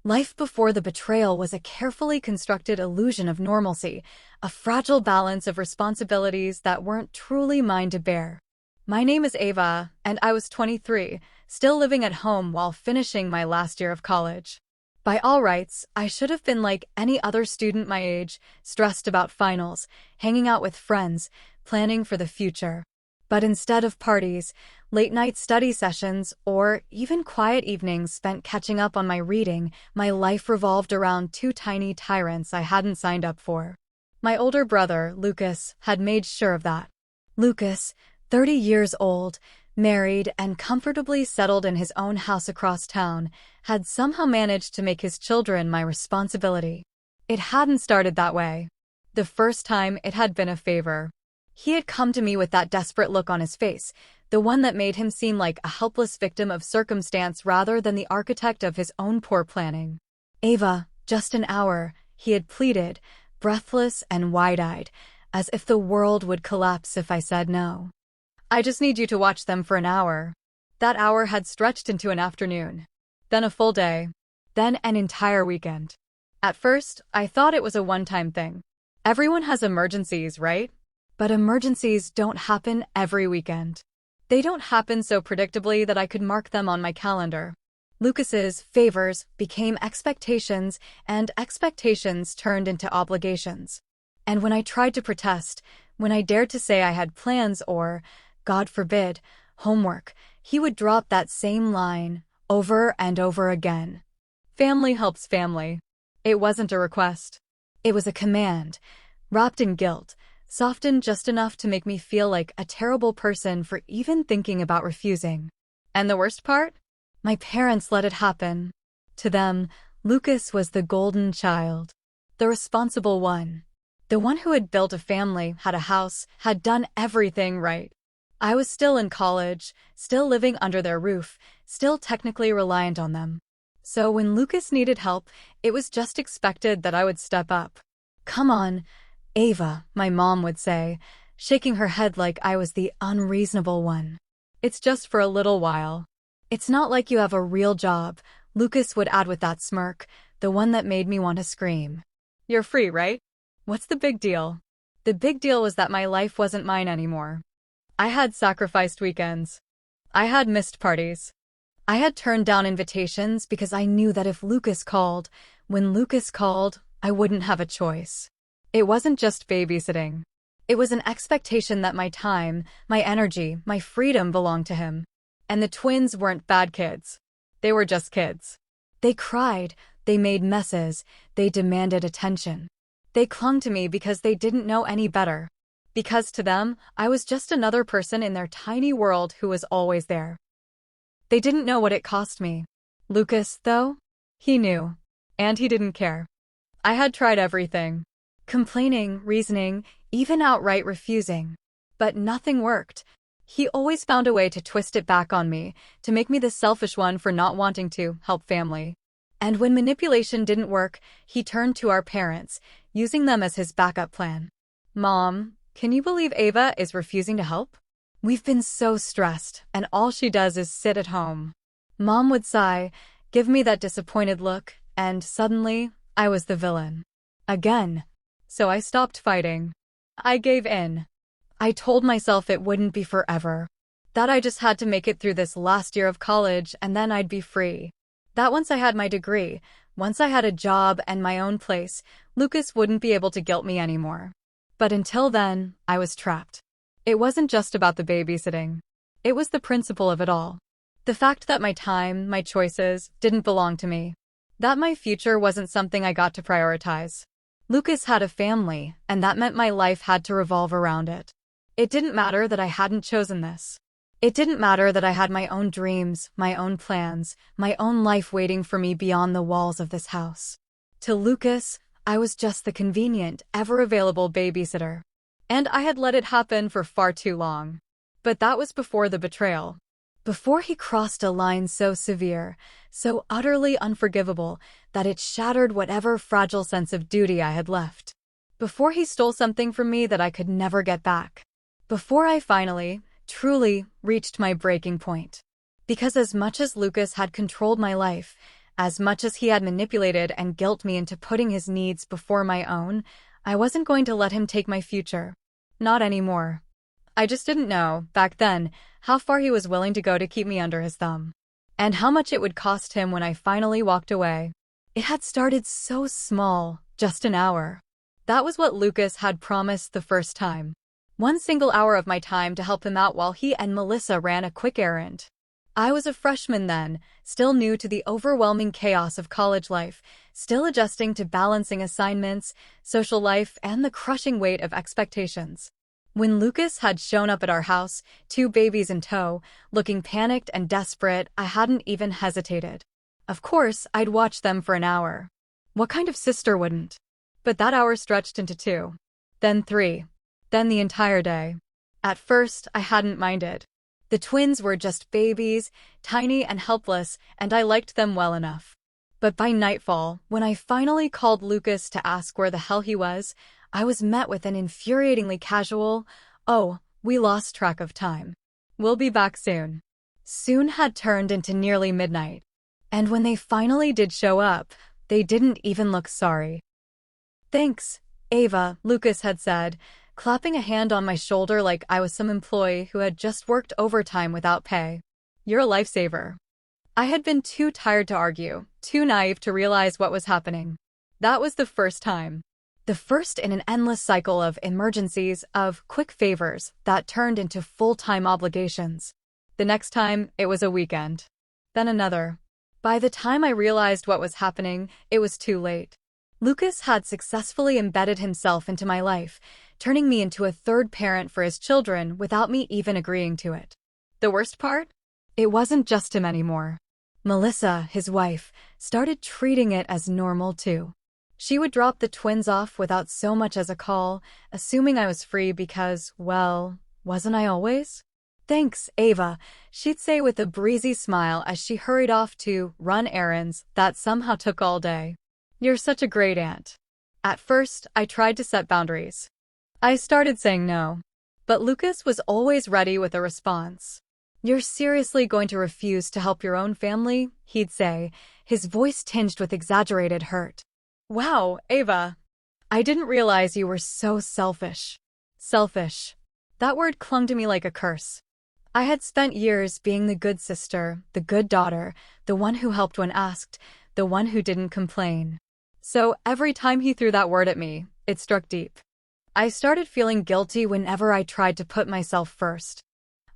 Life before the betrayal was a carefully constructed illusion of normalcy, a fragile balance of responsibilities that weren't truly mine to bear. My name is Ava, and I was 23, still living at home while finishing my last year of college. By all rights, I should have been like any other student my age, stressed about finals, hanging out with friends, planning for the future. But instead of parties, late-night study sessions, or even quiet evenings spent catching up on my reading, my life revolved around two tiny tyrants I hadn't signed up for. My older brother, Lucas, had made sure of that. Lucas, 30 years old, married and comfortably settled in his own house across town, had somehow managed to make his children my responsibility. It hadn't started that way. The first time it had been a favor. He had come to me with that desperate look on his face, the one that made him seem like a helpless victim of circumstance rather than the architect of his own poor planning. "Ava, just an hour," he had pleaded, breathless and wide-eyed, as if the world would collapse if I said no. "I just need you to watch them for an hour." That hour had stretched into an afternoon, then a full day, then an entire weekend. At first, I thought it was a one-time thing. Everyone has emergencies, right? But emergencies don't happen every weekend. They don't happen so predictably that I could mark them on my calendar. Lucas's favors became expectations, and expectations turned into obligations. And when I tried to protest, when I dared to say I had plans or, God forbid, homework, he would drop that same line over and over again. Family helps family. It wasn't a request. It was a command, wrapped in guilt, softened just enough to make me feel like a terrible person for even thinking about refusing. And the worst part? My parents let it happen. To them, Lucas was the golden child, the responsible one, the one who had built a family, had a house, had done everything right. I was still in college, still living under their roof, still technically reliant on them. So when Lucas needed help, it was just expected that I would step up. "Come on, Ava," my mom would say, shaking her head like I was the unreasonable one. "It's just for a little while. It's not like you have a real job," Lucas would add with that smirk, the one that made me want to scream. "You're free, right? What's the big deal?" The big deal was that my life wasn't mine anymore. I had sacrificed weekends. I had missed parties. I had turned down invitations because I knew that if Lucas called, when Lucas called, I wouldn't have a choice. It wasn't just babysitting. It was an expectation that my time, my energy, my freedom belonged to him. And the twins weren't bad kids. They were just kids. They cried, they made messes, they demanded attention. They clung to me because they didn't know any better. Because to them, I was just another person in their tiny world who was always there. They didn't know what it cost me. Lucas, though, he knew. And he didn't care. I had tried everything. Complaining, reasoning, even outright refusing. But nothing worked. He always found a way to twist it back on me, to make me the selfish one for not wanting to help family. And when manipulation didn't work, he turned to our parents, using them as his backup plan. "Mom, can you believe Ava is refusing to help? We've been so stressed, and all she does is sit at home." Mom would sigh, give me that disappointed look, and suddenly, I was the villain. Again. So I stopped fighting. I gave in. I told myself it wouldn't be forever. That I just had to make it through this last year of college and then I'd be free. That once I had my degree, once I had a job and my own place, Lucas wouldn't be able to guilt me anymore. But until then, I was trapped. It wasn't just about the babysitting. It was the principle of it all. The fact that my time, my choices, didn't belong to me. That my future wasn't something I got to prioritize. Lucas had a family, and that meant my life had to revolve around it. It didn't matter that I hadn't chosen this. It didn't matter that I had my own dreams, my own plans, my own life waiting for me beyond the walls of this house. To Lucas, I was just the convenient, ever-available babysitter. And I had let it happen for far too long. But that was before the betrayal. Before he crossed a line so severe, so utterly unforgivable, that it shattered whatever fragile sense of duty I had left. Before he stole something from me that I could never get back. Before I finally, truly, reached my breaking point. Because as much as Lucas had controlled my life, As much as he had manipulated and guilt me into putting his needs before my own, I wasn't going to let him take my future. Not anymore. I just didn't know, back then, how far he was willing to go to keep me under his thumb. And how much it would cost him when I finally walked away. It had started so small, just an hour. That was what Lucas had promised the first time. 1 single hour of my time to help him out while he and Melissa ran a quick errand. I was a freshman then, still new to the overwhelming chaos of college life, still adjusting to balancing assignments, social life, and the crushing weight of expectations. When Lucas had shown up at our house, 2 babies in tow, looking panicked and desperate, I hadn't even hesitated. Of course, I'd watch them for an hour. What kind of sister wouldn't? But that hour stretched into 2. Then 3. Then the entire day. At first, I hadn't minded. The twins were just babies, tiny and helpless, and I liked them well enough. But by nightfall, when I finally called Lucas to ask where the hell he was, I was met with an infuriatingly casual, "Oh, we lost track of time. We'll be back soon." Soon had turned into nearly midnight. And when they finally did show up, they didn't even look sorry. "Thanks, Ava," Lucas had said, clapping a hand on my shoulder like I was some employee who had just worked overtime without pay. "You're a lifesaver." I had been too tired to argue, too naive to realize what was happening. That was the first time. The first in an endless cycle of emergencies, of quick favors that turned into full-time obligations. The next time, it was a weekend. Then another. By the time I realized what was happening, it was too late. Lucas had successfully embedded himself into my life, turning me into a third parent for his children without me even agreeing to it. The worst part? It wasn't just him anymore. Melissa, his wife, started treating it as normal too. She would drop the twins off without so much as a call, assuming I was free because, well, wasn't I always? "Thanks, Ava," she'd say with a breezy smile as she hurried off to run errands that somehow took all day. "You're such a great aunt." At first, I tried to set boundaries. I started saying no. But Lucas was always ready with a response. "You're seriously going to refuse to help your own family?" he'd say, his voice tinged with exaggerated hurt. "Wow, Ava. I didn't realize you were so selfish." Selfish. That word clung to me like a curse. I had spent years being the good sister, the good daughter, the one who helped when asked, the one who didn't complain. So every time he threw that word at me, it struck deep. I started feeling guilty whenever I tried to put myself first.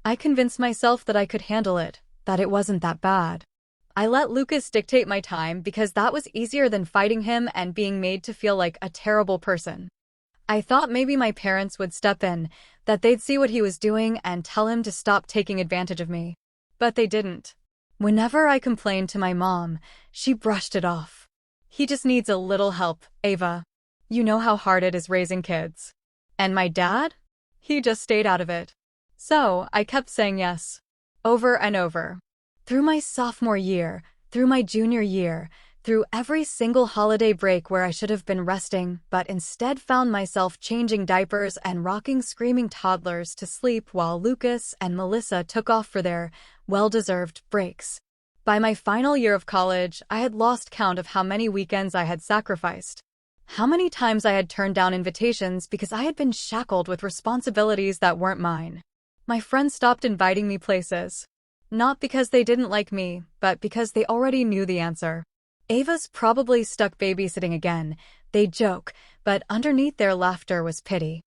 I convinced myself that I could handle it, that it wasn't that bad. I let Lucas dictate my time because that was easier than fighting him and being made to feel like a terrible person. I thought maybe my parents would step in, that they'd see what he was doing and tell him to stop taking advantage of me. But they didn't. Whenever I complained to my mom, she brushed it off. "He just needs a little help, Ava. You know how hard it is raising kids." And my dad? He just stayed out of it. So I kept saying yes. Over and over. Through my sophomore year, through my junior year, through every single holiday break where I should have been resting, but instead found myself changing diapers and rocking screaming toddlers to sleep while Lucas and Melissa took off for their well-deserved breaks. By my final year of college, I had lost count of how many weekends I had sacrificed. How many times I had turned down invitations because I had been shackled with responsibilities that weren't mine. My friends stopped inviting me places. Not because they didn't like me, but because they already knew the answer. "Ava's probably stuck babysitting again," they'd joke, but underneath their laughter was pity.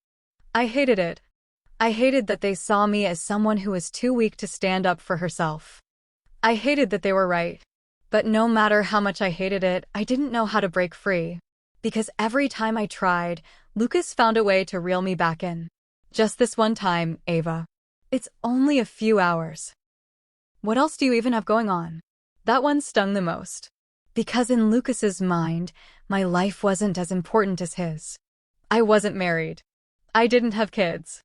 I hated it. I hated that they saw me as someone who was too weak to stand up for herself. I hated that they were right. But no matter how much I hated it, I didn't know how to break free. Because every time I tried, Lucas found a way to reel me back in. "Just this one time, Ava. It's only a few hours. What else do you even have going on?" That one stung the most. Because in Lucas's mind, my life wasn't as important as his. I wasn't married. I didn't have kids.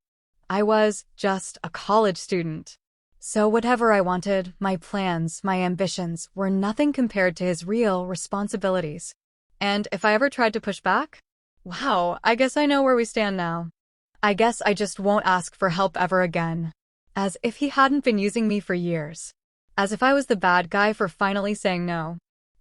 I was just a college student. So whatever I wanted, my plans, my ambitions, were nothing compared to his real responsibilities. And if I ever tried to push back? Wow, I guess I know where we stand now. I guess I just won't ask for help ever again. As if he hadn't been using me for years. As if I was the bad guy for finally saying no.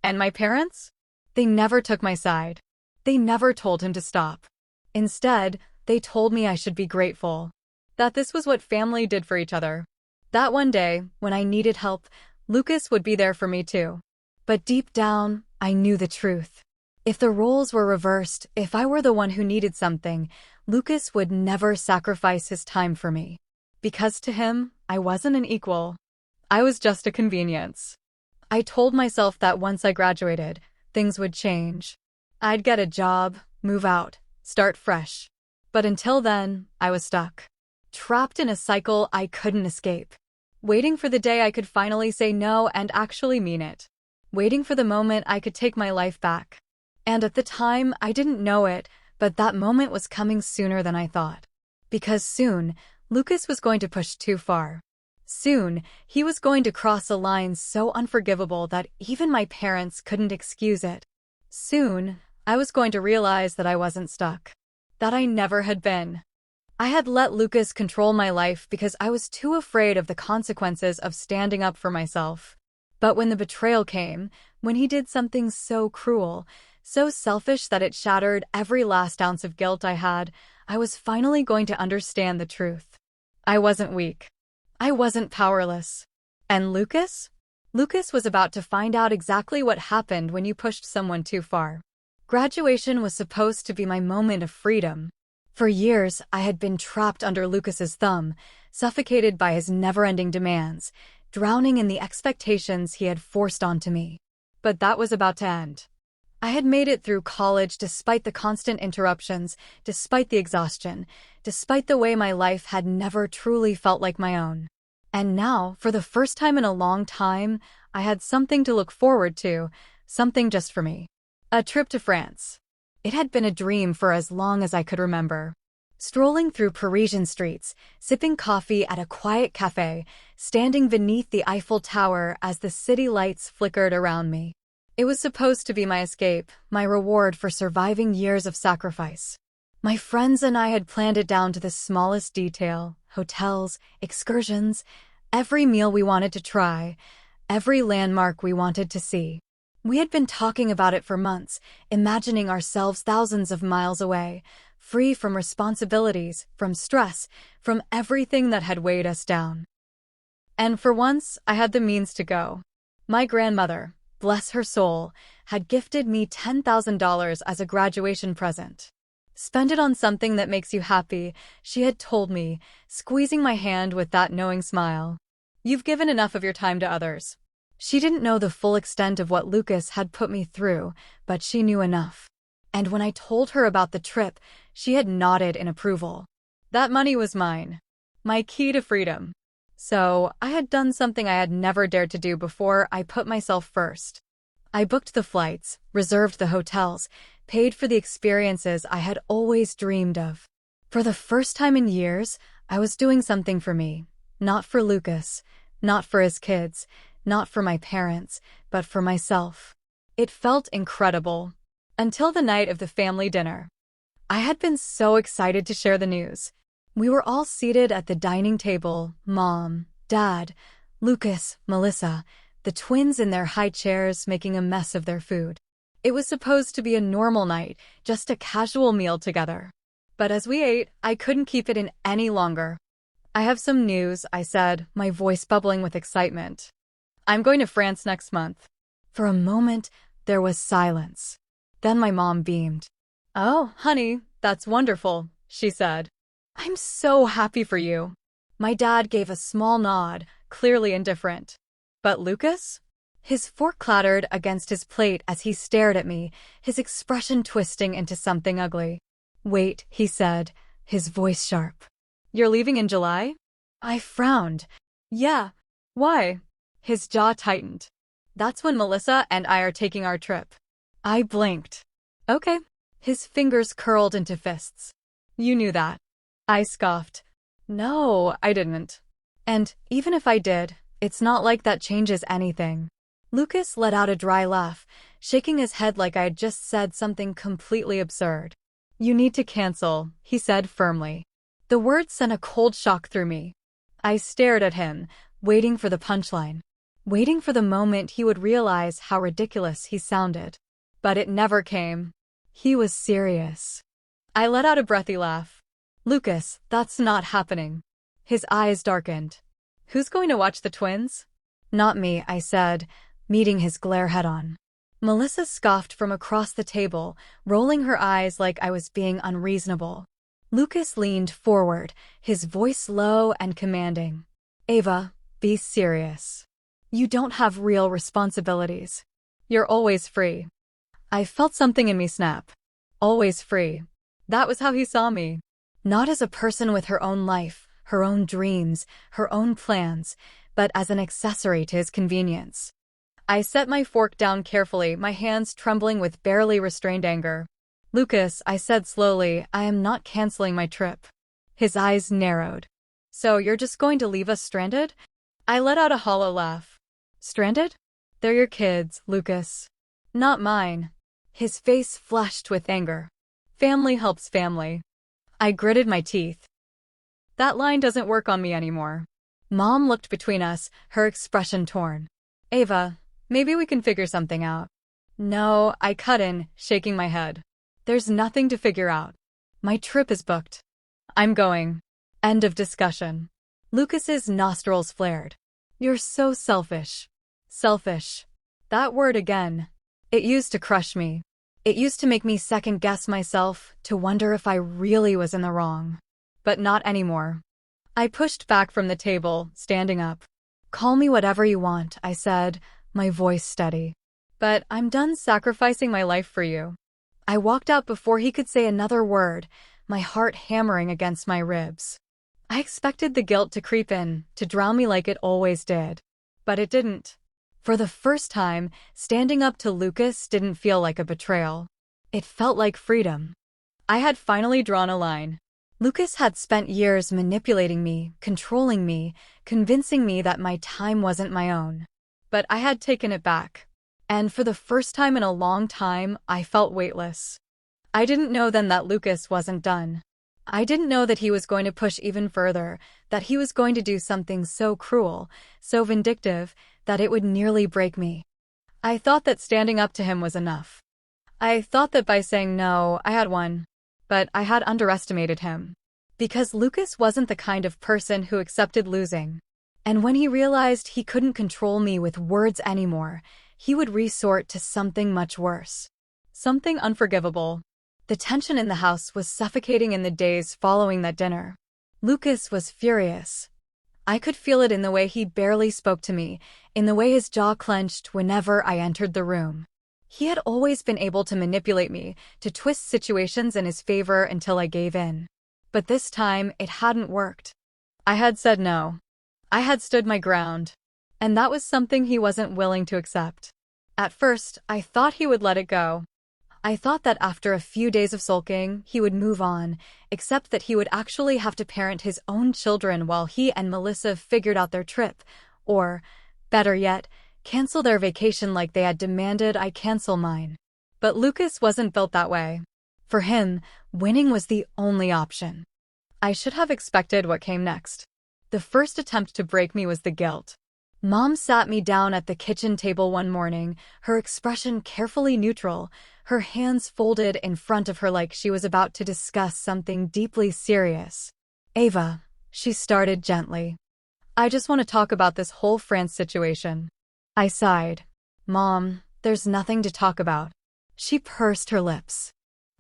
And my parents? They never took my side. They never told him to stop. Instead, they told me I should be grateful. That this was what family did for each other. That one day, when I needed help, Lucas would be there for me too. But deep down, I knew the truth. If the roles were reversed, if I were the one who needed something, Lucas would never sacrifice his time for me. Because to him, I wasn't an equal. I was just a convenience. I told myself that once I graduated, things would change. I'd get a job, move out, start fresh. But until then, I was stuck. Trapped in a cycle I couldn't escape. Waiting for the day I could finally say no and actually mean it. Waiting for the moment I could take my life back. And at the time, I didn't know it, but that moment was coming sooner than I thought. Because soon, Lucas was going to push too far. Soon, he was going to cross a line so unforgivable that even my parents couldn't excuse it. Soon, I was going to realize that I wasn't stuck. That I never had been. I had let Lucas control my life because I was too afraid of the consequences of standing up for myself. But when the betrayal came, when he did something so cruel, so selfish that it shattered every last ounce of guilt I had, I was finally going to understand the truth. I wasn't weak. I wasn't powerless. And Lucas? Lucas was about to find out exactly what happened when you pushed someone too far. Graduation was supposed to be my moment of freedom. For years, I had been trapped under Lucas's thumb, suffocated by his never-ending demands, drowning in the expectations he had forced onto me. But that was about to end. I had made it through college despite the constant interruptions, despite the exhaustion, despite the way my life had never truly felt like my own. And now, for the first time in a long time, I had something to look forward to, something just for me. A trip to France. It had been a dream for as long as I could remember. Strolling through Parisian streets, sipping coffee at a quiet cafe, standing beneath the Eiffel Tower as the city lights flickered around me. It was supposed to be my escape, my reward for surviving years of sacrifice. My friends and I had planned it down to the smallest detail: hotels, excursions, every meal we wanted to try, every landmark we wanted to see. We had been talking about it for months, imagining ourselves thousands of miles away, free from responsibilities, from stress, from everything that had weighed us down. And for once, I had the means to go. My grandmother, bless her soul, had gifted me $10,000 as a graduation present. Spend it on something that makes you happy, she had told me, squeezing my hand with that knowing smile. You've given enough of your time to others. She didn't know the full extent of what Lucas had put me through, but she knew enough. And when I told her about the trip, she had nodded in approval. That money was mine. My key to freedom. So, I had done something I had never dared to do before. I put myself first. I booked the flights, reserved the hotels, paid for the experiences I had always dreamed of. For the first time in years, I was doing something for me. Not for Lucas, not for his kids, not for my parents, but for myself. It felt incredible. Until the night of the family dinner. I had been so excited to share the news. We were all seated at the dining table, Mom, Dad, Lucas, Melissa, the twins in their high chairs making a mess of their food. It was supposed to be a normal night, just a casual meal together. But as we ate, I couldn't keep it in any longer. I have some news, I said, my voice bubbling with excitement. I'm going to France next month. For a moment, there was silence. Then my mom beamed. Oh, honey, that's wonderful, she said. I'm so happy for you. My dad gave a small nod, clearly indifferent. But Lucas? His fork clattered against his plate as he stared at me, his expression twisting into something ugly. Wait, he said, his voice sharp. You're leaving in July? I frowned. Yeah. Why? His jaw tightened. That's when Melissa and I are taking our trip. I blinked. Okay. His fingers curled into fists. You knew that. I scoffed. No, I didn't. And even if I did, it's not like that changes anything. Lucas let out a dry laugh, shaking his head like I had just said something completely absurd. You need to cancel, he said firmly. The words sent a cold shock through me. I stared at him, waiting for the punchline. waiting for the moment he would realize how ridiculous he sounded. But it never came. He was serious. I let out a breathy laugh. Lucas, that's not happening. His eyes darkened. Who's going to watch the twins? Not me, I said, meeting his glare head-on. Melissa scoffed from across the table, rolling her eyes like I was being unreasonable. Lucas leaned forward, his voice low and commanding. Ava, be serious. You don't have real responsibilities. You're always free. I felt something in me snap. Always free. That was how he saw me. Not as a person with her own life, her own dreams, her own plans, but as an accessory to his convenience. I set my fork down carefully, my hands trembling with barely restrained anger. Lucas, I said slowly, I am not canceling my trip. His eyes narrowed. So you're just going to leave us stranded? I let out a hollow laugh. Stranded? They're your kids, Lucas. Not mine. His face flushed with anger. Family helps family. I gritted my teeth. That line doesn't work on me anymore. Mom looked between us, her expression torn. Ava, maybe we can figure something out. No, I cut in, shaking my head. There's nothing to figure out. My trip is booked. I'm going. End of discussion. Lucas's nostrils flared. You're so selfish. Selfish. That word again. It used to crush me. It used to make me second-guess myself, to wonder if I really was in the wrong. But not anymore. I pushed back from the table, standing up. Call me whatever you want, I said, my voice steady. But I'm done sacrificing my life for you. I walked out before he could say another word, my heart hammering against my ribs. I expected the guilt to creep in, to drown me like it always did. But it didn't. For the first time, standing up to Lucas didn't feel like a betrayal. It felt like freedom. I had finally drawn a line. Lucas had spent years manipulating me, controlling me, convincing me that my time wasn't my own. But I had taken it back. And for the first time in a long time, I felt weightless. I didn't know then that Lucas wasn't done. I didn't know that he was going to push even further, that he was going to do something so cruel, so vindictive, that it would nearly break me. I thought that standing up to him was enough. I thought that by saying no, I had won. But I had underestimated him. Because Lucas wasn't the kind of person who accepted losing. And when he realized he couldn't control me with words anymore, he would resort to something much worse. Something unforgivable. The tension in the house was suffocating in the days following that dinner. Lucas was furious. I could feel it in the way he barely spoke to me, in the way his jaw clenched whenever I entered the room. He had always been able to manipulate me, to twist situations in his favor until I gave in. But this time, it hadn't worked. I had said no. I had stood my ground. And that was something he wasn't willing to accept. At first, I thought he would let it go. I thought that after a few days of sulking, he would move on, except that he would actually have to parent his own children while he and Melissa figured out their trip, or, better yet, cancel their vacation like they had demanded I cancel mine. But Lucas wasn't built that way. For him, winning was the only option. I should have expected what came next. The first attempt to break me was the guilt. Mom sat me down at the kitchen table one morning, her expression carefully neutral, her hands folded in front of her like she was about to discuss something deeply serious. Ava, she started gently. I just want to talk about this whole France situation. I sighed. Mom, there's nothing to talk about. She pursed her lips.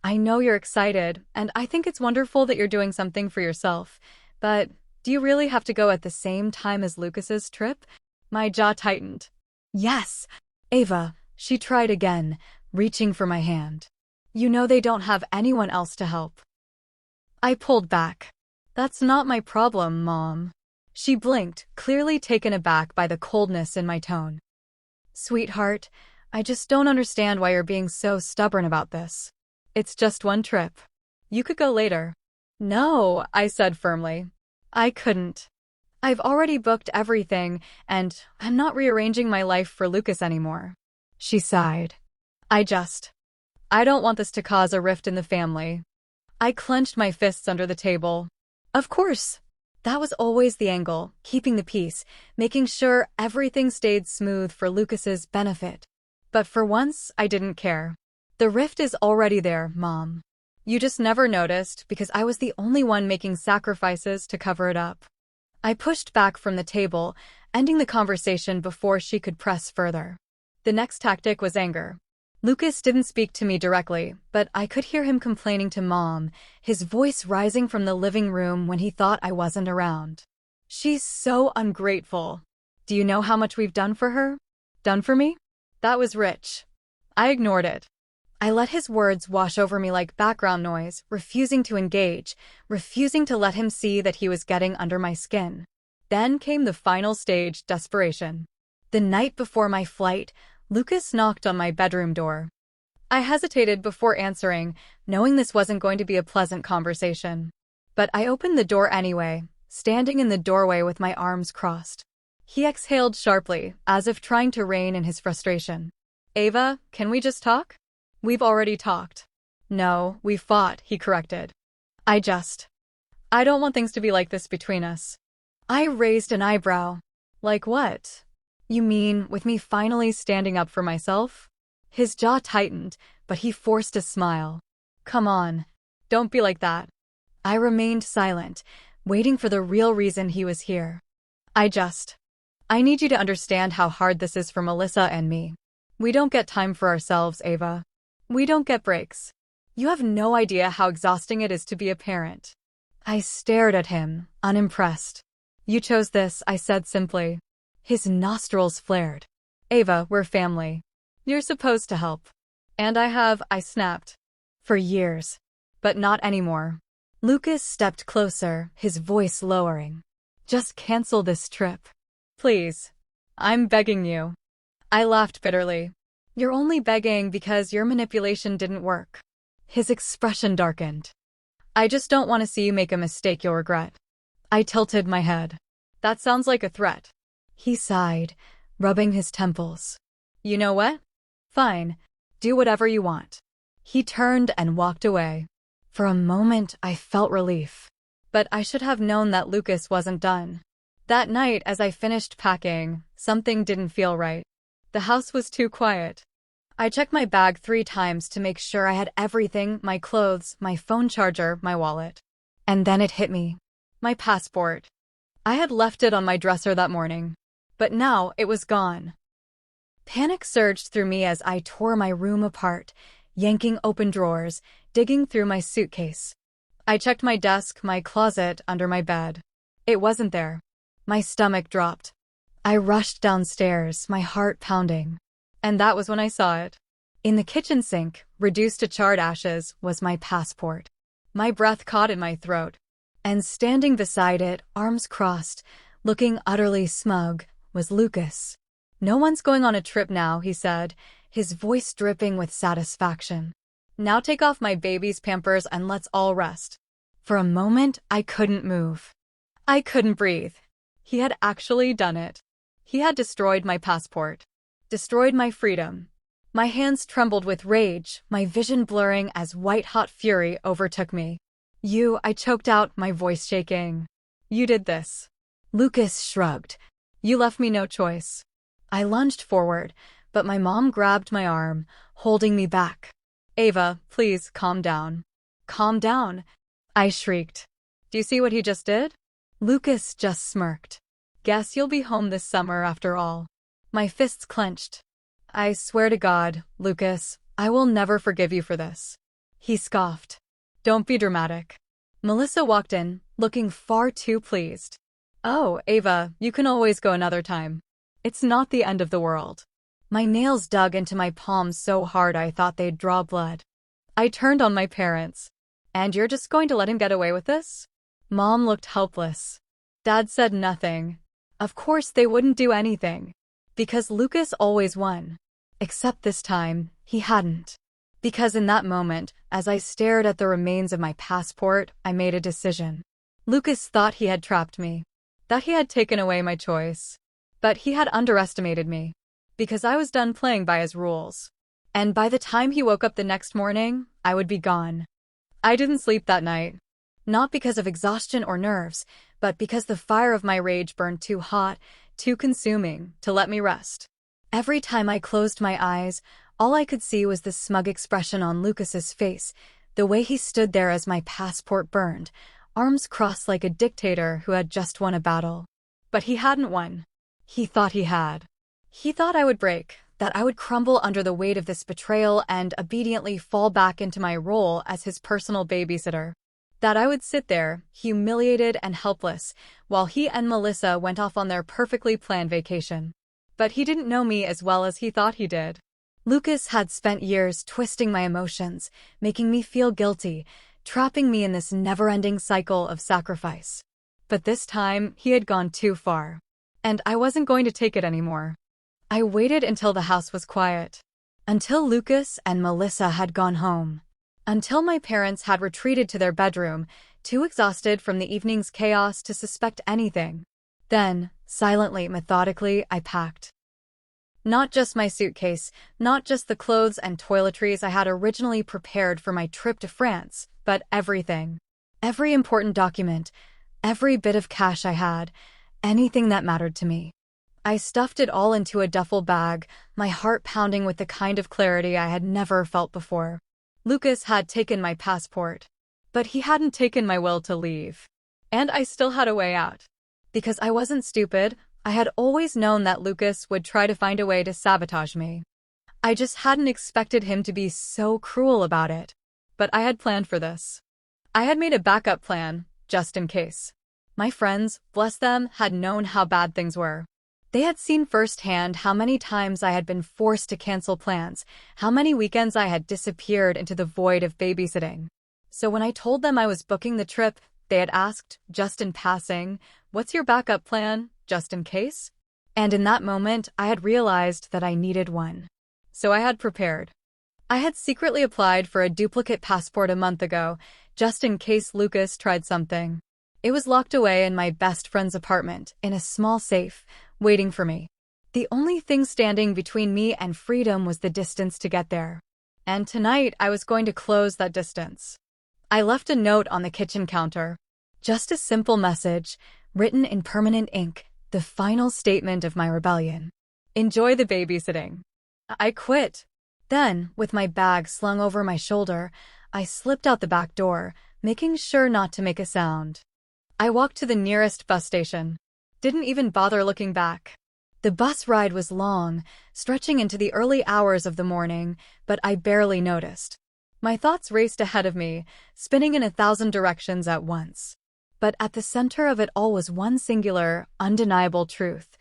I know you're excited, and I think it's wonderful that you're doing something for yourself, but do you really have to go at the same time as Lucas's trip? My jaw tightened. Yes, Ava, she tried again, reaching for my hand. You know they don't have anyone else to help. I pulled back. That's not my problem, Mom. She blinked, clearly taken aback by the coldness in my tone. Sweetheart, I just don't understand why you're being so stubborn about this. It's just one trip. You could go later. No, I said firmly. I couldn't. I've already booked everything, and I'm not rearranging my life for Lucas anymore. She sighed. I don't want this to cause a rift in the family. I clenched my fists under the table. Of course. That was always the angle, keeping the peace, making sure everything stayed smooth for Lucas's benefit. But for once, I didn't care. The rift is already there, Mom. You just never noticed because I was the only one making sacrifices to cover it up. I pushed back from the table, ending the conversation before she could press further. The next tactic was anger. Lucas didn't speak to me directly, but I could hear him complaining to Mom, his voice rising from the living room when he thought I wasn't around. She's so ungrateful. Do you know how much we've done for her? Done for me? That was rich. I ignored it. I let his words wash over me like background noise, refusing to engage, refusing to let him see that he was getting under my skin. Then came the final stage, desperation. The night before my flight, Lucas knocked on my bedroom door. I hesitated before answering, knowing this wasn't going to be a pleasant conversation. But I opened the door anyway, standing in the doorway with my arms crossed. He exhaled sharply, as if trying to rein in his frustration. Ava, can we just talk? We've already talked. No, we fought, he corrected. I don't want things to be like this between us. I raised an eyebrow. Like what? You mean, with me finally standing up for myself? His jaw tightened, but he forced a smile. Come on. Don't be like that. I remained silent, waiting for the real reason he was here. I need you to understand how hard this is for Melissa and me. We don't get time for ourselves, Ava. We don't get breaks. You have no idea how exhausting it is to be a parent. I stared at him, unimpressed. You chose this, I said simply. His nostrils flared. Ava, we're family. You're supposed to help. And I snapped. For years. But not anymore. Lucas stepped closer, his voice lowering. Just cancel this trip. Please. I'm begging you. I laughed bitterly. You're only begging because your manipulation didn't work. His expression darkened. I just don't want to see you make a mistake you'll regret. I tilted my head. That sounds like a threat. He sighed, rubbing his temples. You know what? Fine. Do whatever you want. He turned and walked away. For a moment, I felt relief. But I should have known that Lucas wasn't done. That night, as I finished packing, something didn't feel right. The house was too quiet. I checked my bag 3 times to make sure I had everything, my clothes, my phone charger, my wallet. And then it hit me. My passport. I had left it on my dresser that morning. But now it was gone. Panic surged through me as I tore my room apart, yanking open drawers, digging through my suitcase. I checked my desk, my closet, under my bed. It wasn't there. My stomach dropped. I rushed downstairs, my heart pounding. And that was when I saw it. In the kitchen sink, reduced to charred ashes, was my passport. My breath caught in my throat. And standing beside it, arms crossed, looking utterly smug, was Lucas. No one's going on a trip now, he said, his voice dripping with satisfaction. Now take off my baby's pampers and let's all rest. For a moment, I couldn't move. I couldn't breathe. He had actually done it. He had destroyed my passport. Destroyed my freedom. My hands trembled with rage, my vision blurring as white-hot fury overtook me. I choked out, my voice shaking. You did this. Lucas shrugged. You left me no choice. I lunged forward, but my mom grabbed my arm, holding me back. Ava, please, calm down. Calm down, I shrieked. Do you see what he just did? Lucas just smirked. Guess you'll be home this summer after all. My fists clenched. I swear to God, Lucas, I will never forgive you for this. He scoffed. Don't be dramatic. Melissa walked in, looking far too pleased. Oh, Ava, you can always go another time. It's not the end of the world. My nails dug into my palms so hard I thought they'd draw blood. I turned on my parents. And you're just going to let him get away with this? Mom looked helpless. Dad said nothing. Of course they wouldn't do anything. Because Lucas always won. Except this time, he hadn't. Because in that moment, as I stared at the remains of my passport, I made a decision. Lucas thought he had trapped me. That he had taken away my choice. But he had underestimated me. Because I was done playing by his rules. And by the time he woke up the next morning, I would be gone. I didn't sleep that night. Not because of exhaustion or nerves, but because the fire of my rage burned too hot, too consuming, to let me rest. Every time I closed my eyes, all I could see was the smug expression on Lucas's face, the way he stood there as my passport burned, arms crossed like a dictator who had just won a battle. But he hadn't won. He thought he had. He thought I would break, that I would crumble under the weight of this betrayal and obediently fall back into my role as his personal babysitter. That I would sit there, humiliated and helpless, while he and Melissa went off on their perfectly planned vacation. But he didn't know me as well as he thought he did. Lucas had spent years twisting my emotions, making me feel guilty, trapping me in this never-ending cycle of sacrifice. But this time, he had gone too far. And I wasn't going to take it anymore. I waited until the house was quiet. Until Lucas and Melissa had gone home. Until my parents had retreated to their bedroom, too exhausted from the evening's chaos to suspect anything. Then, silently, methodically, I packed. Not just my suitcase, not just the clothes and toiletries I had originally prepared for my trip to France, but everything. Every important document, every bit of cash I had, anything that mattered to me. I stuffed it all into a duffel bag, my heart pounding with the kind of clarity I had never felt before. Lucas had taken my passport, but he hadn't taken my will to leave. And I still had a way out. Because I wasn't stupid, I had always known that Lucas would try to find a way to sabotage me. I just hadn't expected him to be so cruel about it. But I had planned for this. I had made a backup plan, just in case. My friends, bless them, had known how bad things were. They had seen firsthand how many times I had been forced to cancel plans, how many weekends I had disappeared into the void of babysitting. So when I told them I was booking the trip, they had asked, just in passing, "What's your backup plan, just in case?" And in that moment, I had realized that I needed one. So I had prepared. I had secretly applied for a duplicate passport a month ago, just in case Lucas tried something. It was locked away in my best friend's apartment, in a small safe, waiting for me. The only thing standing between me and freedom was the distance to get there. And tonight, I was going to close that distance. I left a note on the kitchen counter. Just a simple message, written in permanent ink, the final statement of my rebellion. Enjoy the babysitting. I quit. Then, with my bag slung over my shoulder, I slipped out the back door, making sure not to make a sound. I walked to the nearest bus station. Didn't even bother looking back. The bus ride was long, stretching into the early hours of the morning, but I barely noticed. My thoughts raced ahead of me, spinning in 1,000 directions at once. But at the center of it all was one singular, undeniable truth.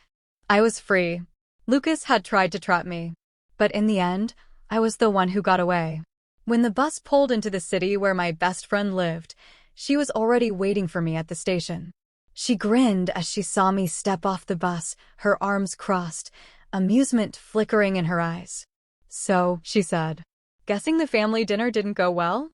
I was free. Lucas had tried to trap me. But in the end, I was the one who got away. When the bus pulled into the city where my best friend lived, she was already waiting for me at the station. She grinned as she saw me step off the bus, her arms crossed, amusement flickering in her eyes. "So," she said, "guessing the family dinner didn't go well?"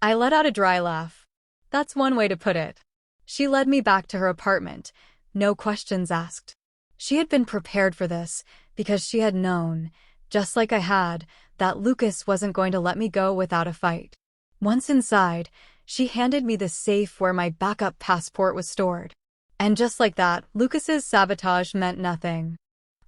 I let out a dry laugh. That's one way to put it. She led me back to her apartment, no questions asked. She had been prepared for this, because she had known, just like I had, that Lucas wasn't going to let me go without a fight. Once inside, she handed me the safe where my backup passport was stored. And just like that, Lucas's sabotage meant nothing.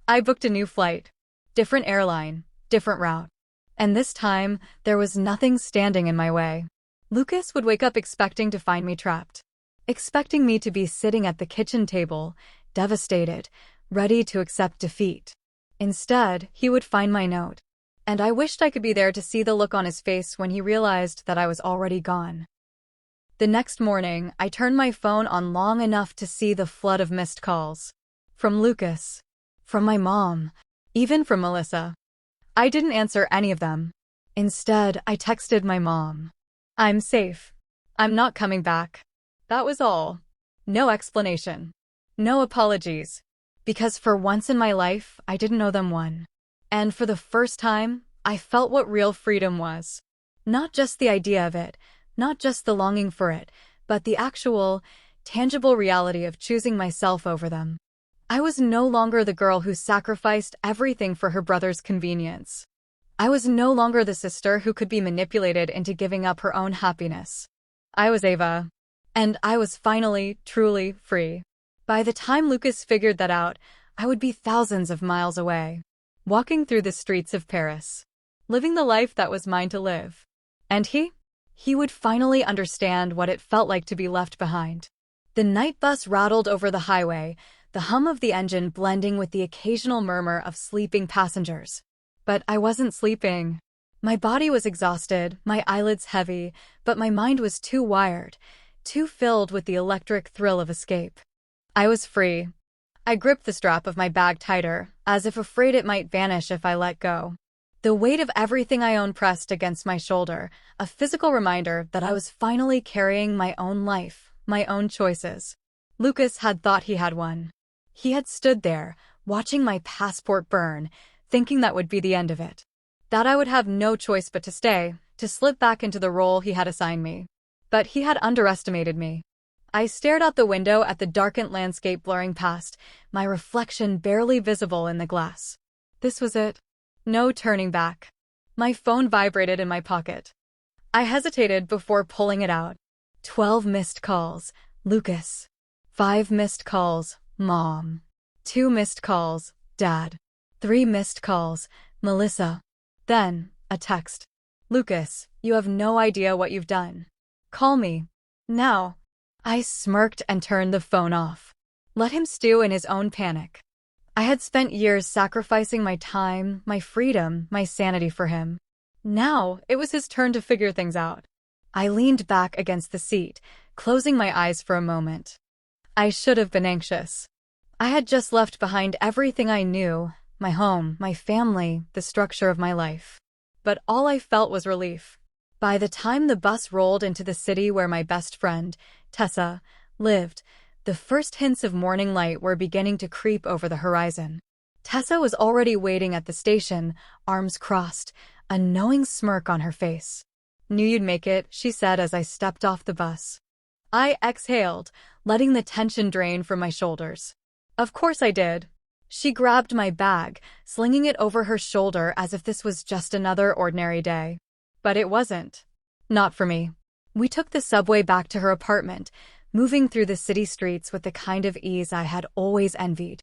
I booked a new flight. Different airline, different route. And this time, there was nothing standing in my way. Lucas would wake up expecting to find me trapped. Expecting me to be sitting at the kitchen table, devastated, ready to accept defeat. Instead, he would find my note. And I wished I could be there to see the look on his face when he realized that I was already gone. The next morning, I turned my phone on long enough to see the flood of missed calls. From Lucas. From my mom. Even from Melissa. I didn't answer any of them. Instead, I texted my mom. "I'm safe. I'm not coming back." That was all. No explanation. No apologies. Because for once in my life, I didn't owe them one. And for the first time, I felt what real freedom was. Not just the idea of it, not just the longing for it, but the actual, tangible reality of choosing myself over them. I was no longer the girl who sacrificed everything for her brother's convenience. I was no longer the sister who could be manipulated into giving up her own happiness. I was Ava. And I was finally, truly free. By the time Lucas figured that out, I would be thousands of miles away, walking through the streets of Paris, living the life that was mine to live. And he would finally understand what it felt like to be left behind. The night bus rattled over the highway, the hum of the engine blending with the occasional murmur of sleeping passengers. But I wasn't sleeping. My body was exhausted, my eyelids heavy, but my mind was too wired, too filled with the electric thrill of escape. I was free. I gripped the strap of my bag tighter, as if afraid it might vanish if I let go. The weight of everything I owned pressed against my shoulder, a physical reminder that I was finally carrying my own life, my own choices. Lucas had thought he had won. He had stood there, watching my passport burn, thinking that would be the end of it. That I would have no choice but to stay, to slip back into the role he had assigned me. But he had underestimated me. I stared out the window at the darkened landscape blurring past, my reflection barely visible in the glass. This was it. No turning back. My phone vibrated in my pocket. I hesitated before pulling it out. 12 missed calls, Lucas. 5 missed calls, Mom. 2 missed calls, Dad. 3 missed calls, Melissa. Then, a text. Lucas, you have no idea what you've done. Call me. Now. I smirked and turned the phone off. Let him stew in his own panic. I had spent years sacrificing my time, my freedom, my sanity for him. Now, it was his turn to figure things out. I leaned back against the seat, closing my eyes for a moment. I should have been anxious. I had just left behind everything I knew, my home, my family, the structure of my life. But all I felt was relief. By the time the bus rolled into the city where my best friend, Tessa, lived, the first hints of morning light were beginning to creep over the horizon. Tessa was already waiting at the station, arms crossed, a knowing smirk on her face. Knew you'd make it, she said as I stepped off the bus. I exhaled, letting the tension drain from my shoulders. Of course I did. She grabbed my bag, slinging it over her shoulder as if this was just another ordinary day. But it wasn't. Not for me. We took the subway back to her apartment, moving through the city streets with the kind of ease I had always envied.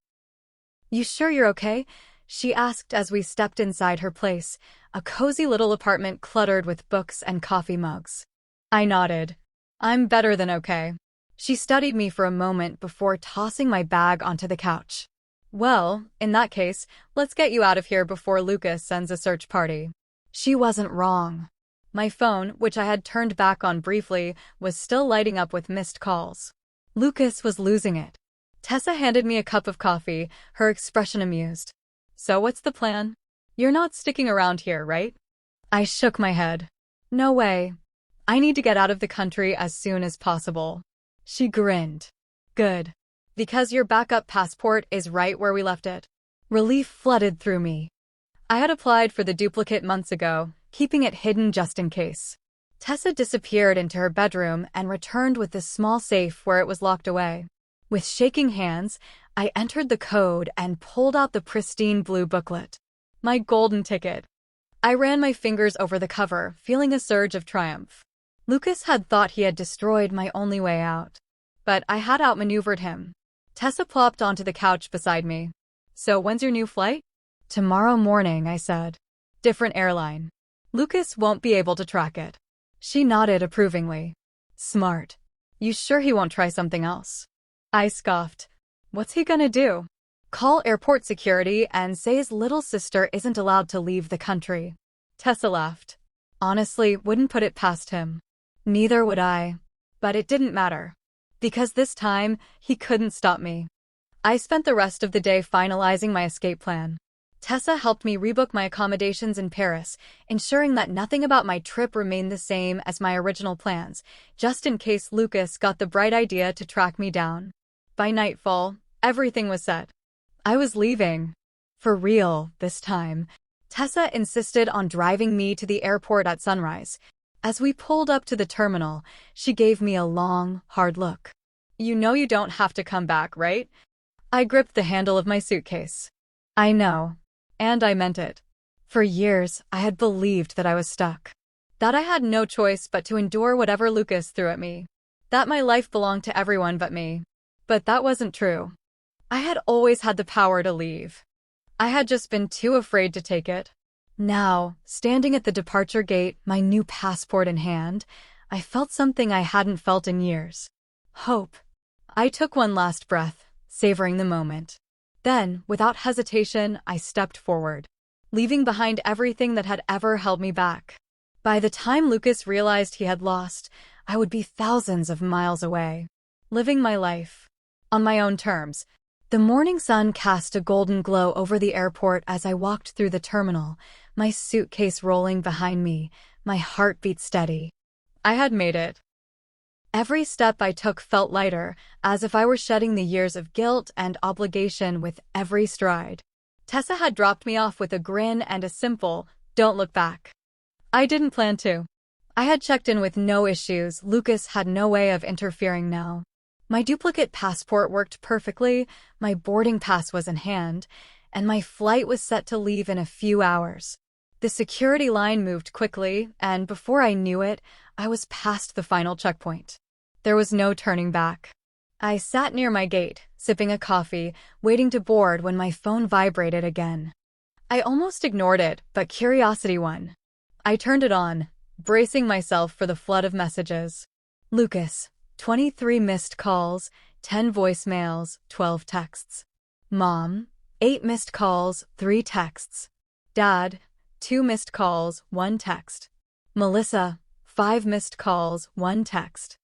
You sure you're okay? She asked as we stepped inside her place, a cozy little apartment cluttered with books and coffee mugs. I nodded. I'm better than okay. She studied me for a moment before tossing my bag onto the couch. Well, in that case, let's get you out of here before Lucas sends a search party. She wasn't wrong. My phone, which I had turned back on briefly, was still lighting up with missed calls. Lucas was losing it. Tessa handed me a cup of coffee, her expression amused. So what's the plan? You're not sticking around here, right? I shook my head. No way. I need to get out of the country as soon as possible. She grinned. Good. Because your backup passport is right where we left it. Relief flooded through me. I had applied for the duplicate months ago, keeping it hidden just in case. Tessa disappeared into her bedroom and returned with the small safe where it was locked away. With shaking hands, I entered the code and pulled out the pristine blue booklet. My golden ticket. I ran my fingers over the cover, feeling a surge of triumph. Lucas had thought he had destroyed my only way out. But I had outmaneuvered him. Tessa plopped onto the couch beside me. So when's your new flight? Tomorrow morning, I said. Different airline. Lucas won't be able to track it. She nodded approvingly. Smart. You sure he won't try something else? I scoffed. What's he gonna do? Call airport security and say his little sister isn't allowed to leave the country. Tessa laughed. Honestly, wouldn't put it past him. Neither would I. But it didn't matter. Because this time, he couldn't stop me. I spent the rest of the day finalizing my escape plan. Tessa helped me rebook my accommodations in Paris, ensuring that nothing about my trip remained the same as my original plans, just in case Lucas got the bright idea to track me down. By nightfall, everything was set. I was leaving. For real, this time. Tessa insisted on driving me to the airport at sunrise. As we pulled up to the terminal, she gave me a long, hard look. You know you don't have to come back, right? I gripped the handle of my suitcase. I know. And I meant it. For years, I had believed that I was stuck. That I had no choice but to endure whatever Lucas threw at me. that my life belonged to everyone but me. But that wasn't true. I had always had the power to leave. I had just been too afraid to take it. Now, standing at the departure gate, my new passport in hand, I felt something I hadn't felt in years. Hope. I took one last breath, savoring the moment. Then, without hesitation, I stepped forward, leaving behind everything that had ever held me back. By the time Lucas realized he had lost, I would be thousands of miles away, living my life on my own terms. The morning sun cast a golden glow over the airport as I walked through the terminal, my suitcase rolling behind me, my heartbeat steady. I had made it. Every step I took felt lighter, as if I were shedding the years of guilt and obligation with every stride. Tessa had dropped me off with a grin and a simple, "Don't look back." I didn't plan to. I had checked in with no issues. Lucas had no way of interfering now. My duplicate passport worked perfectly, my boarding pass was in hand, and my flight was set to leave in a few hours. The security line moved quickly, and before I knew it, I was past the final checkpoint. There was no turning back. I sat near my gate, sipping a coffee, waiting to board when my phone vibrated again. I almost ignored it, but curiosity won. I turned it on, bracing myself for the flood of messages. Lucas, 23 missed calls, 10 voicemails, 12 texts. Mom, 8 missed calls, 3 texts. Dad, 2 missed calls, 1 text. Melissa, 5 missed calls, 1 text.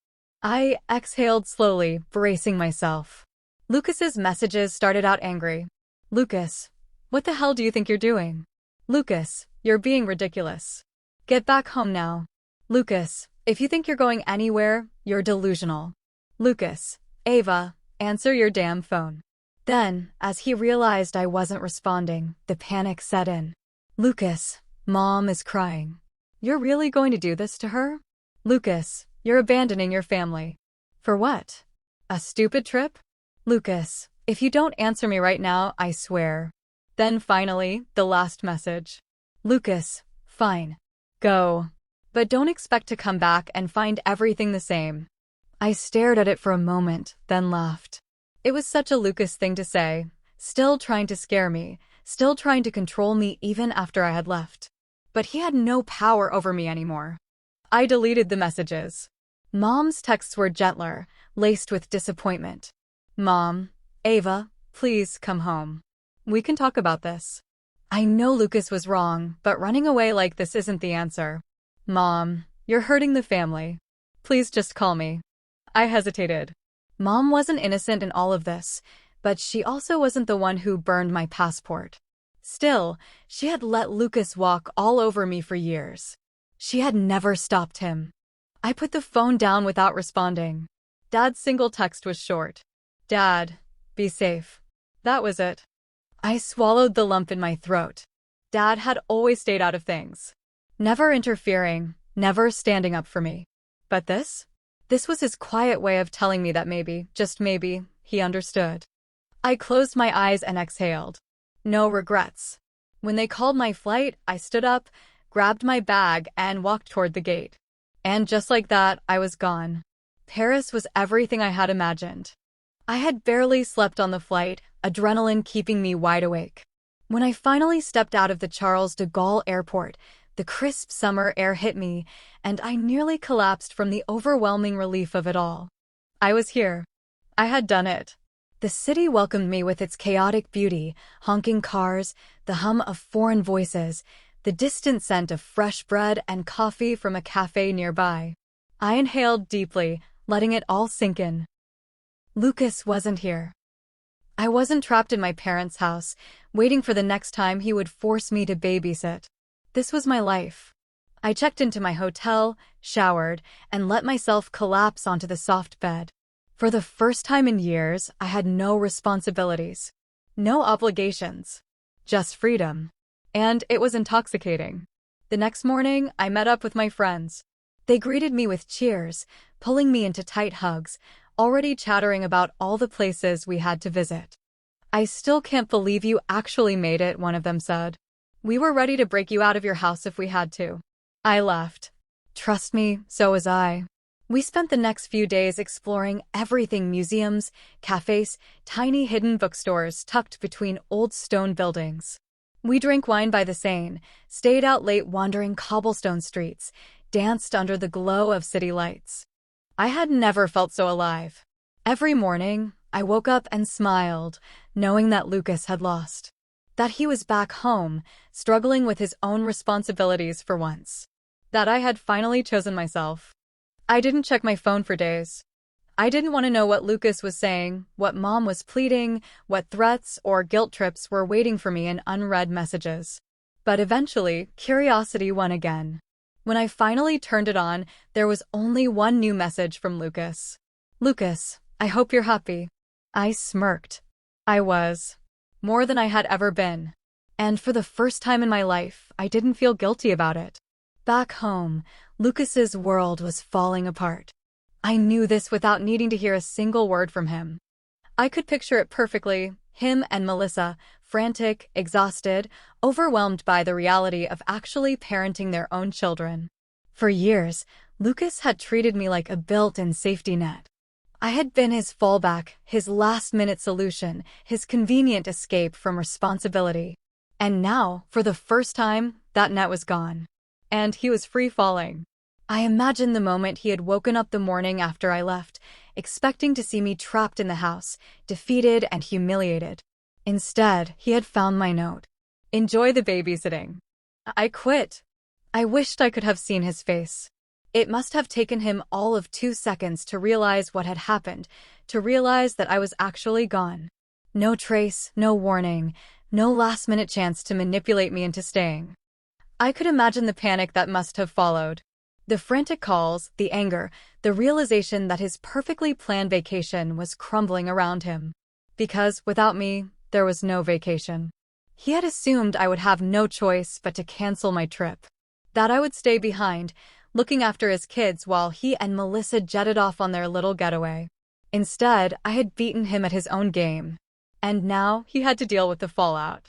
I exhaled slowly, bracing myself. Lucas's messages started out angry. Lucas, what the hell do you think you're doing? Lucas, you're being ridiculous. Get back home now. Lucas, if you think you're going anywhere, you're delusional. Lucas, Ava, answer your damn phone. Then, as he realized I wasn't responding, the panic set in. Lucas, Mom is crying. You're really going to do this to her? Lucas, you're abandoning your family. For what? A stupid trip? Lucas, if you don't answer me right now, I swear. Then finally, the last message. Lucas, fine. Go. But don't expect to come back and find everything the same. I stared at it for a moment, then laughed. It was such a Lucas thing to say, still trying to scare me, still trying to control me even after I had left. But he had no power over me anymore. I deleted the messages. Mom's texts were gentler, laced with disappointment. Mom, Ava, please come home. We can talk about this. I know Lucas was wrong, but running away like this isn't the answer. Mom, you're hurting the family. Please just call me. I hesitated. Mom wasn't innocent in all of this, but she also wasn't the one who burned my passport. Still, she had let Lucas walk all over me for years. She had never stopped him. I put the phone down without responding. Dad's single text was short. Dad, be safe. That was it. I swallowed the lump in my throat. Dad had always stayed out of things. Never interfering, never standing up for me. But this? This was his quiet way of telling me that maybe, just maybe, he understood. I closed my eyes and exhaled. No regrets. When they called my flight, I stood up, grabbed my bag, and walked toward the gate. And just like that, I was gone. Paris was everything I had imagined. I had barely slept on the flight, adrenaline keeping me wide awake. When I finally stepped out of the Charles de Gaulle airport, the crisp summer air hit me, and I nearly collapsed from the overwhelming relief of it all. I was here. I had done it. The city welcomed me with its chaotic beauty, honking cars, the hum of foreign voices, the distant scent of fresh bread and coffee from a cafe nearby. I inhaled deeply, letting it all sink in. Lucas wasn't here. I wasn't trapped in my parents' house, waiting for the next time he would force me to babysit. This was my life. I checked into my hotel, showered, and let myself collapse onto the soft bed. For the first time in years, I had no responsibilities. No obligations. Just freedom. And it was intoxicating. The next morning, I met up with my friends. They greeted me with cheers, pulling me into tight hugs, already chattering about all the places we had to visit. I still can't believe you actually made it, one of them said. We were ready to break you out of your house if we had to. I laughed. Trust me, so was I. We spent the next few days exploring everything: museums, cafes, tiny hidden bookstores tucked between old stone buildings. We drank wine by the Seine, stayed out late wandering cobblestone streets, danced under the glow of city lights. I had never felt so alive. Every morning, I woke up and smiled, knowing that Lucas had lost. That he was back home, struggling with his own responsibilities for once. That I had finally chosen myself. I didn't check my phone for days. I didn't want to know what Lucas was saying, what Mom was pleading, what threats or guilt trips were waiting for me in unread messages. But eventually, curiosity won again. When I finally turned it on, there was only one new message from Lucas. "Lucas, I hope you're happy." I smirked. I was. More than I had ever been. And for the first time in my life, I didn't feel guilty about it. Back home, Lucas's world was falling apart. I knew this without needing to hear a single word from him. I could picture it perfectly, him and Melissa, frantic, exhausted, overwhelmed by the reality of actually parenting their own children. For years, Lucas had treated me like a built-in safety net. I had been his fallback, his last-minute solution, his convenient escape from responsibility. And now, for the first time, that net was gone. And he was free-falling. I imagined the moment he had woken up the morning after I left, expecting to see me trapped in the house, defeated and humiliated. Instead, he had found my note. "Enjoy the babysitting." I quit. I wished I could have seen his face. It must have taken him all of 2 seconds to realize what had happened, to realize that I was actually gone. No trace, no warning, no last-minute chance to manipulate me into staying. I could imagine the panic that must have followed. The frantic calls, the anger, the realization that his perfectly planned vacation was crumbling around him. Because, without me, there was no vacation. He had assumed I would have no choice but to cancel my trip. That I would stay behind, looking after his kids while he and Melissa jetted off on their little getaway. Instead, I had beaten him at his own game. And now, he had to deal with the fallout.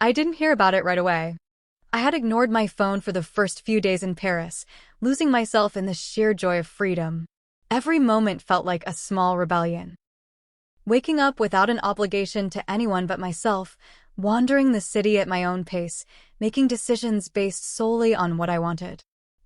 I didn't hear about it right away. I had ignored my phone for the first few days in Paris, losing myself in the sheer joy of freedom. Every moment felt like a small rebellion. Waking up without an obligation to anyone but myself, wandering the city at my own pace, making decisions based solely on what I wanted.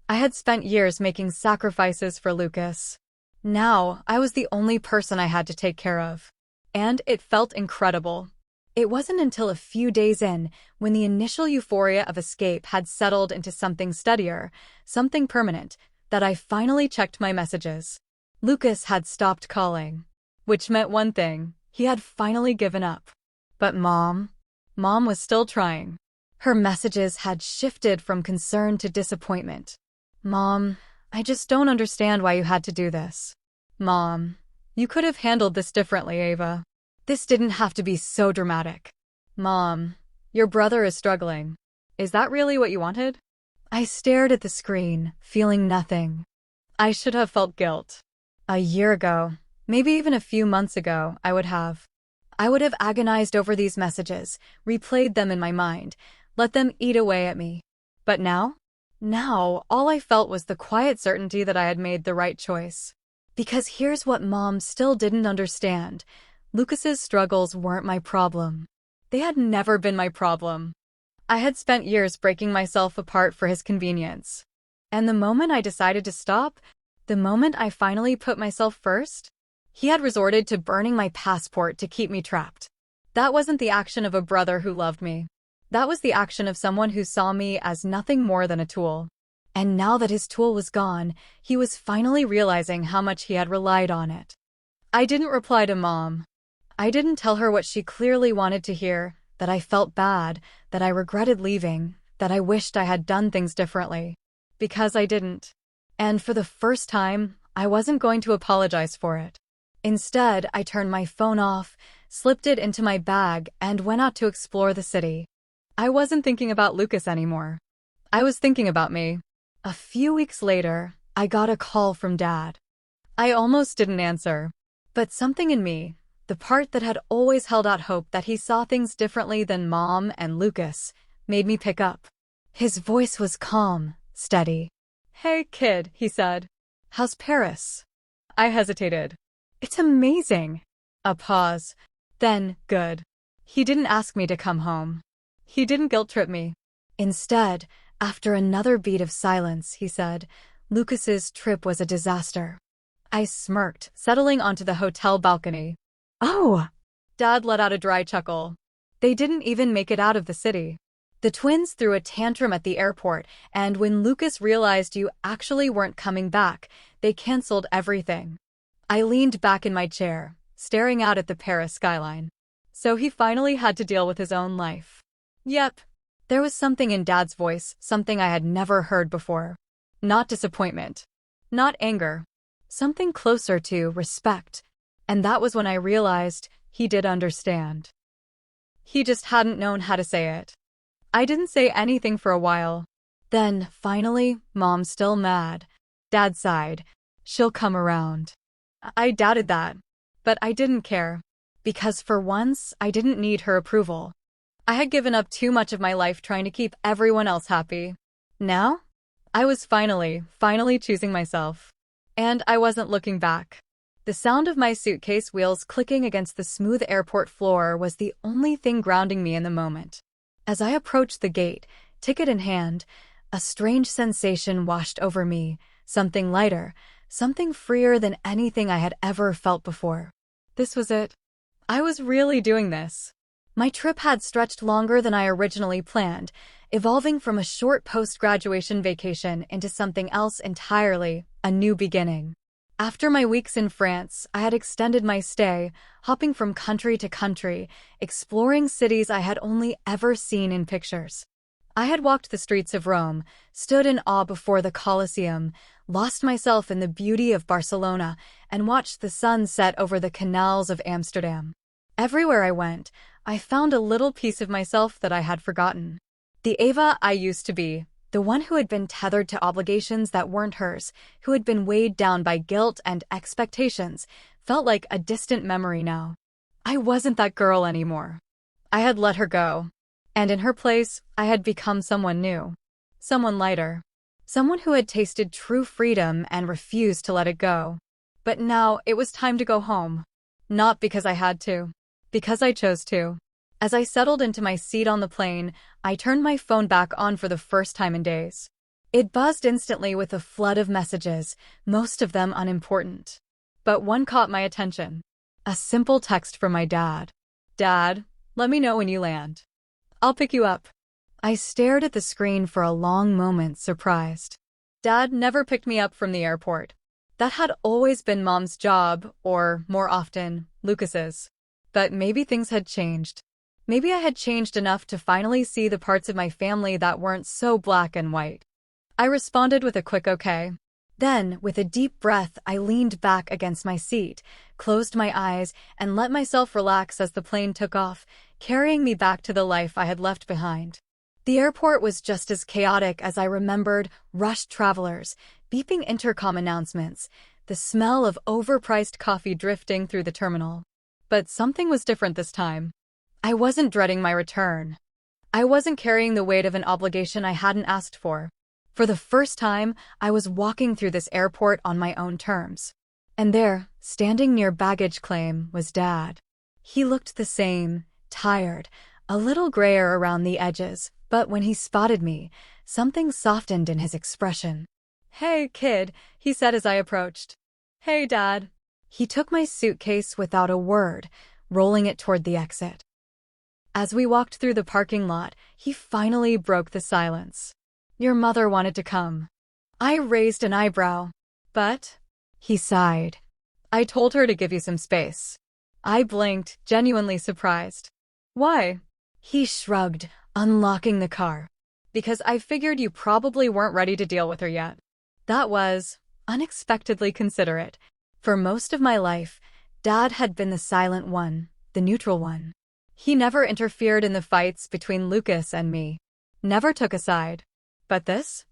I had spent years making sacrifices for Lucas. Now, I was the only person I had to take care of. And it felt incredible. It wasn't until a few days in, when the initial euphoria of escape had settled into something steadier, something permanent, that I finally checked my messages. Lucas had stopped calling. Which meant one thing: he had finally given up. But Mom was still trying. Her messages had shifted from concern to disappointment. "Mom, I just don't understand why you had to do this. Mom, you could have handled this differently, Ava. This didn't have to be so dramatic. Mom, your brother is struggling. Is that really what you wanted?" I stared at the screen, feeling nothing. I should have felt guilt. A year ago, maybe even a few months ago, I would have agonized over these messages, replayed them in my mind, let them eat away at me. But now, all I felt was the quiet certainty that I had made the right choice. Because here's what Mom still didn't understand. Lucas's struggles weren't my problem. They had never been my problem. I had spent years breaking myself apart for his convenience. And the moment I decided to stop, the moment I finally put myself first, he had resorted to burning my passport to keep me trapped. That wasn't the action of a brother who loved me. That was the action of someone who saw me as nothing more than a tool. And now that his tool was gone, he was finally realizing how much he had relied on it. I didn't reply to Mom. I didn't tell her what she clearly wanted to hear, that I felt bad, that I regretted leaving, that I wished I had done things differently. Because I didn't. And for the first time, I wasn't going to apologize for it. Instead, I turned my phone off, slipped it into my bag, and went out to explore the city. I wasn't thinking about Lucas anymore. I was thinking about me. A few weeks later, I got a call from Dad. I almost didn't answer. But something in me, the part that had always held out hope that he saw things differently than Mom and Lucas, made me pick up. His voice was calm, steady. "Hey, kid," he said. How's Paris? I hesitated. It's amazing. A pause. Then, good. He didn't ask me to come home. He didn't guilt-trip me. Instead, after another beat of silence, he said, Lucas's trip was a disaster. I smirked, settling onto the hotel balcony. Oh! Dad let out a dry chuckle. They didn't even make it out of the city. The twins threw a tantrum at the airport, and when Lucas realized you actually weren't coming back, they canceled everything. I leaned back in my chair, staring out at the Paris skyline. So he finally had to deal with his own life. Yep. There was something in Dad's voice, something I had never heard before. Not disappointment. Not anger. Something closer to respect. And that was when I realized he did understand. He just hadn't known how to say it. I didn't say anything for a while. Then, finally, Mom's still mad. Dad sighed. She'll come around. I doubted that. But I didn't care. Because for once, I didn't need her approval. I had given up too much of my life trying to keep everyone else happy. Now? I was finally choosing myself. And I wasn't looking back. The sound of my suitcase wheels clicking against the smooth airport floor was the only thing grounding me in the moment. As I approached the gate, ticket in hand, a strange sensation washed over me, something lighter, something freer than anything I had ever felt before. This was it. I was really doing this. My trip had stretched longer than I originally planned, evolving from a short post-graduation vacation into something else entirely, a new beginning. After my weeks in France, I had extended my stay, hopping from country to country, exploring cities I had only ever seen in pictures. I had walked the streets of Rome, stood in awe before the Colosseum, lost myself in the beauty of Barcelona, and watched the sun set over the canals of Amsterdam. Everywhere I went, I found a little piece of myself that I had forgotten. The Ava I used to be, the one who had been tethered to obligations that weren't hers, who had been weighed down by guilt and expectations, felt like a distant memory now. I wasn't that girl anymore. I had let her go. And in her place, I had become someone new. Someone lighter. Someone who had tasted true freedom and refused to let it go. But now it was time to go home. Not because I had to. Because I chose to. As I settled into my seat on the plane, I turned my phone back on for the first time in days. It buzzed instantly with a flood of messages, most of them unimportant. But one caught my attention. A simple text from my dad. Dad, let me know when you land. I'll pick you up. I stared at the screen for a long moment, surprised. Dad never picked me up from the airport. That had always been Mom's job, or, more often, Lucas's. But maybe things had changed. Maybe I had changed enough to finally see the parts of my family that weren't so black and white. I responded with a quick okay. Then, with a deep breath, I leaned back against my seat, closed my eyes, and let myself relax as the plane took off, carrying me back to the life I had left behind. The airport was just as chaotic as I remembered, rushed travelers, beeping intercom announcements, the smell of overpriced coffee drifting through the terminal. But something was different this time. I wasn't dreading my return. I wasn't carrying the weight of an obligation I hadn't asked for. For the first time, I was walking through this airport on my own terms. And there, standing near baggage claim, was Dad. He looked the same, tired, a little grayer around the edges, but when he spotted me, something softened in his expression. Hey, kid, he said as I approached. Hey, Dad. He took my suitcase without a word, rolling it toward the exit. As we walked through the parking lot, he finally broke the silence. Your mother wanted to come. I raised an eyebrow. But, he sighed. I told her to give you some space. I blinked, genuinely surprised. Why? He shrugged, unlocking the car. Because I figured you probably weren't ready to deal with her yet. That was unexpectedly considerate. For most of my life, Dad had been the silent one, the neutral one. He never interfered in the fights between Lucas and me. Never took a side. But this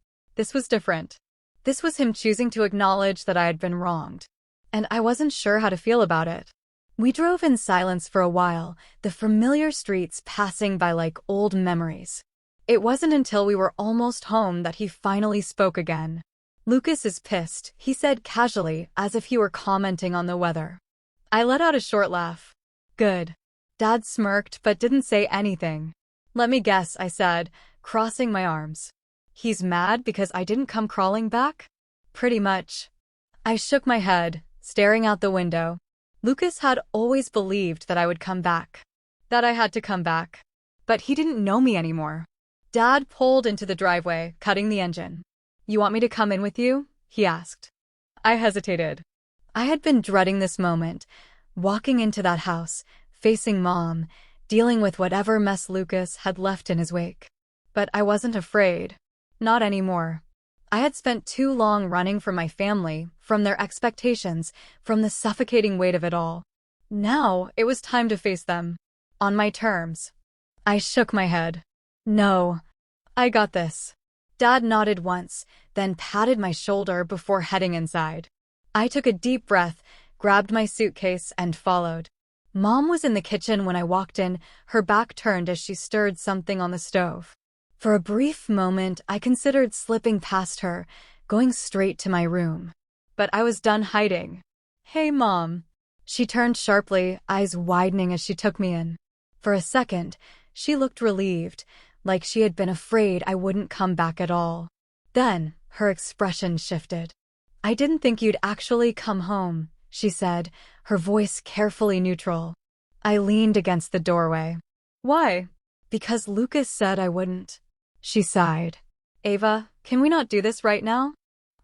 was different. This was him choosing to acknowledge that I had been wronged. And I wasn't sure how to feel about it. We drove in silence for a while, the familiar streets passing by like old memories. It wasn't until we were almost home that he finally spoke again. Lucas is pissed, he said casually, as if he were commenting on the weather. I let out a short laugh. Good. Dad smirked but didn't say anything. Let me guess, I said, crossing my arms. He's mad because I didn't come crawling back? Pretty much. I shook my head, staring out the window. Lucas had always believed that I would come back. That I had to come back. But he didn't know me anymore. Dad pulled into the driveway, cutting the engine. You want me to come in with you? He asked. I hesitated. I had been dreading this moment, walking into that house, facing Mom, dealing with whatever mess Lucas had left in his wake. But I wasn't afraid. Not anymore. I had spent too long running from my family, from their expectations, from the suffocating weight of it all. Now, it was time to face them. On my terms. I shook my head. No. I got this. Dad nodded once, then patted my shoulder before heading inside. I took a deep breath, grabbed my suitcase, and followed. Mom was in the kitchen when I walked in, her back turned as she stirred something on the stove. For a brief moment, I considered slipping past her, going straight to my room. But I was done hiding. Hey, Mom. She turned sharply, eyes widening as she took me in. For a second, she looked relieved, like she had been afraid I wouldn't come back at all. Then, her expression shifted. I didn't think you'd actually come home, she said, her voice carefully neutral. I leaned against the doorway. Why? Because Lucas said I wouldn't. She sighed. Ava, can we not do this right now?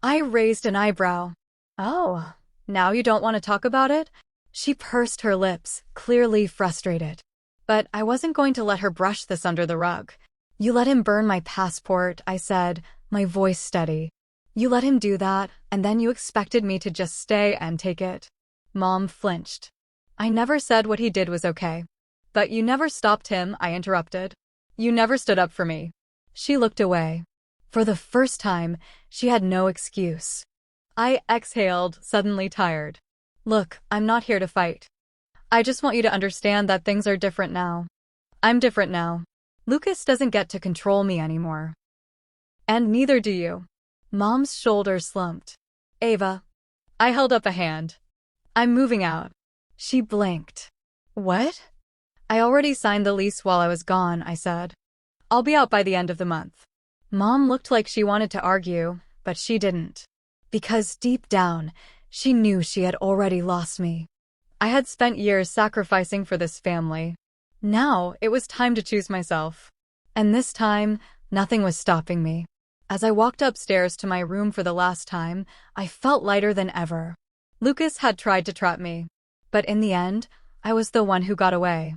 I raised an eyebrow. Oh, now you don't want to talk about it? She pursed her lips, clearly frustrated. But I wasn't going to let her brush this under the rug. You let him burn my passport, I said, my voice steady. You let him do that, and then you expected me to just stay and take it. Mom flinched. I never said what he did was okay. But you never stopped him, I interrupted. You never stood up for me. She looked away. For the first time, she had no excuse. I exhaled, suddenly tired. Look, I'm not here to fight. I just want you to understand that things are different now. I'm different now. Lucas doesn't get to control me anymore. And neither do you. Mom's shoulder slumped. Ava. I held up a hand. I'm moving out. She blinked. What? I already signed the lease while I was gone, I said. I'll be out by the end of the month. Mom looked like she wanted to argue, but she didn't. Because deep down, she knew she had already lost me. I had spent years sacrificing for this family. Now, it was time to choose myself. And this time, nothing was stopping me. As I walked upstairs to my room for the last time, I felt lighter than ever. Lucas had tried to trap me. But in the end, I was the one who got away.